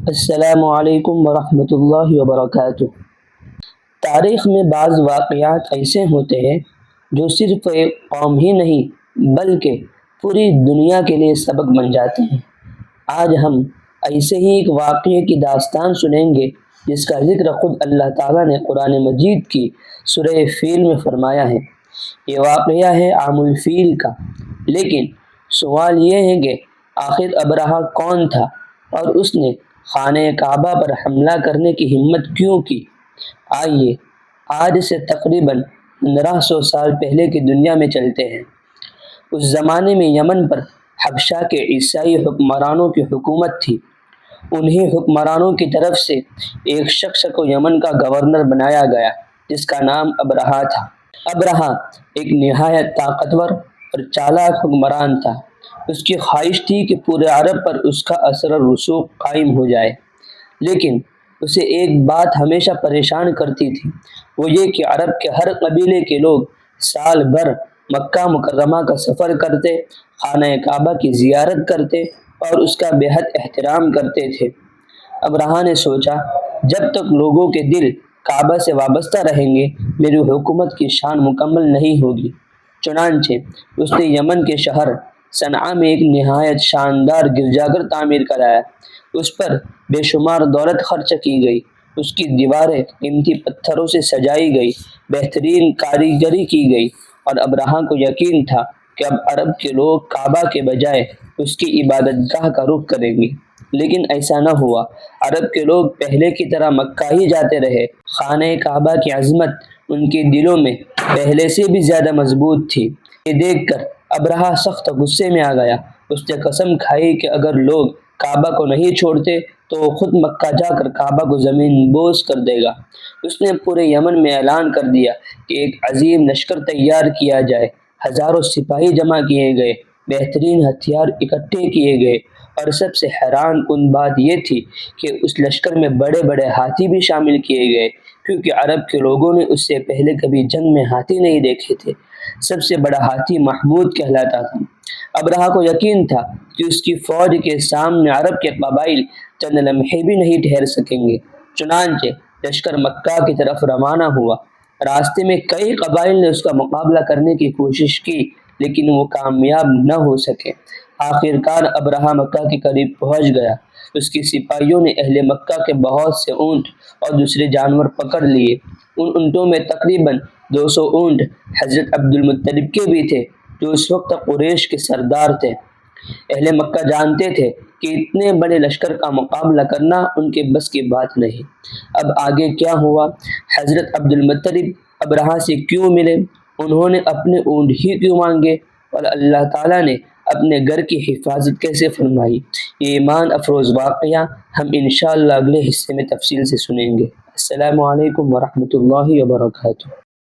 السلام علیکم ورحمۃ اللہ وبرکاتہ۔ تاریخ میں بعض واقعات ایسے ہوتے ہیں جو صرف ایک قوم ہی نہیں بلکہ پوری دنیا کے لیے سبق بن جاتے ہیں۔ آج ہم ایسے ہی ایک واقعے کی داستان سنیں گے جس کا ذکر خود اللہ تعالیٰ نے قرآن مجید کی سورہ فیل میں فرمایا ہے۔ یہ واقعہ ہے عام الفیل کا، لیکن سوال یہ ہے کہ آخر ابرہہ کون تھا اور اس نے خانہ کعبہ پر حملہ کرنے کی ہمت کیوں کی؟ آئیے آج سے تقریباً 1500 سال پہلے کی دنیا میں چلتے ہیں۔ اس زمانے میں یمن پر حبشہ کے عیسائی حکمرانوں کی حکومت تھی۔ انہی حکمرانوں کی طرف سے ایک شخص کو یمن کا گورنر بنایا گیا جس کا نام ابرہہ تھا۔ ابرہہ ایک نہایت طاقتور اور چالاک حکمران تھا۔ اس کی خواہش تھی کہ پورے عرب پر اس کا اثر و رسوخ قائم ہو جائے، لیکن اسے ایک بات ہمیشہ پریشان کرتی تھی، وہ یہ کہ عرب کے ہر قبیلے کے لوگ سال بھر مکہ مکرمہ کا سفر کرتے، خانہ کعبہ کی زیارت کرتے اور اس کا بے حد احترام کرتے تھے۔ ابرہہ نے سوچا، جب تک لوگوں کے دل کعبہ سے وابستہ رہیں گے میری حکومت کی شان مکمل نہیں ہوگی۔ چنانچہ اس نے یمن کے شہر صنعاء میں ایک نہایت شاندار گرجا گھر تعمیر کرایا۔ اس پر بے شمار دولت خرچ کی گئی، اس کی دیواریں قیمتی پتھروں سے سجائی گئی، بہترین کاریگری کی گئی، اور ابرہہ کو یقین تھا کہ اب عرب کے لوگ کعبہ کے بجائے اس کی عبادت گاہ کا رخ کریں گے۔ لیکن ایسا نہ ہوا۔ عرب کے لوگ پہلے کی طرح مکہ ہی جاتے رہے۔ خانہ کعبہ کی عظمت ان کے دلوں میں پہلے سے بھی زیادہ مضبوط تھی۔ یہ دیکھ کر ابرہہ سخت غصے میں آ گیا۔ اس نے قسم کھائی کہ اگر لوگ کعبہ کو نہیں چھوڑتے تو وہ خود مکہ جا کر کعبہ کو زمین بوس کر دے گا۔ اس نے پورے یمن میں اعلان کر دیا کہ ایک عظیم لشکر تیار کیا جائے۔ ہزاروں سپاہی جمع کیے گئے، بہترین ہتھیار اکٹھے کیے گئے، اور سب سے حیران کن بات یہ تھی کہ اس لشکر میں بڑے بڑے ہاتھی بھی شامل کیے گئے، کیونکہ عرب کے لوگوں نے اس سے پہلے کبھی جنگ میں ہاتھی نہیں دیکھے تھے۔ سب سے بڑا ہاتھی محمود کہلاتا تھا۔ ابرہہ کو یقین تھا کہ اس کی فوج کے سامنے عرب کے قبائل چند لمحے بھی نہیں ٹھہر سکیں گے۔ چنانچہ لشکر مکہ کی طرف روانہ ہوا۔ راستے میں کئی قبائل نے اس کا مقابلہ کرنے کی کوشش کی، لیکن وہ کامیاب نہ ہو سکے۔ آخر کار ابرہہ مکہ کے قریب پہنچ گیا۔ اس کے سپاہیوں نے اہل مکہ کے بہت سے اونٹ اور دوسرے جانور پکڑ لیے۔ ان اونٹوں میں تقریباً 200 اونٹ حضرت عبد المطلب کے بھی تھے، جو اس وقت قریش کے سردار تھے۔ اہل مکہ جانتے تھے کہ اتنے بڑے لشکر کا مقابلہ کرنا ان کے بس کی بات نہیں۔ اب آگے کیا ہوا؟ حضرت عبد المطلب ابرہہ سے کیوں ملے؟ انہوں نے اپنے اونٹ ہی کیوں مانگے؟ اور اللہ تعالیٰ نے اپنے گھر کی حفاظت کیسے فرمائی؟ یہ ایمان افروز واقعہ ہم انشاءاللہ اگلے حصے میں تفصیل سے سنیں گے۔ السلام علیکم ورحمۃ اللہ وبرکاتہ۔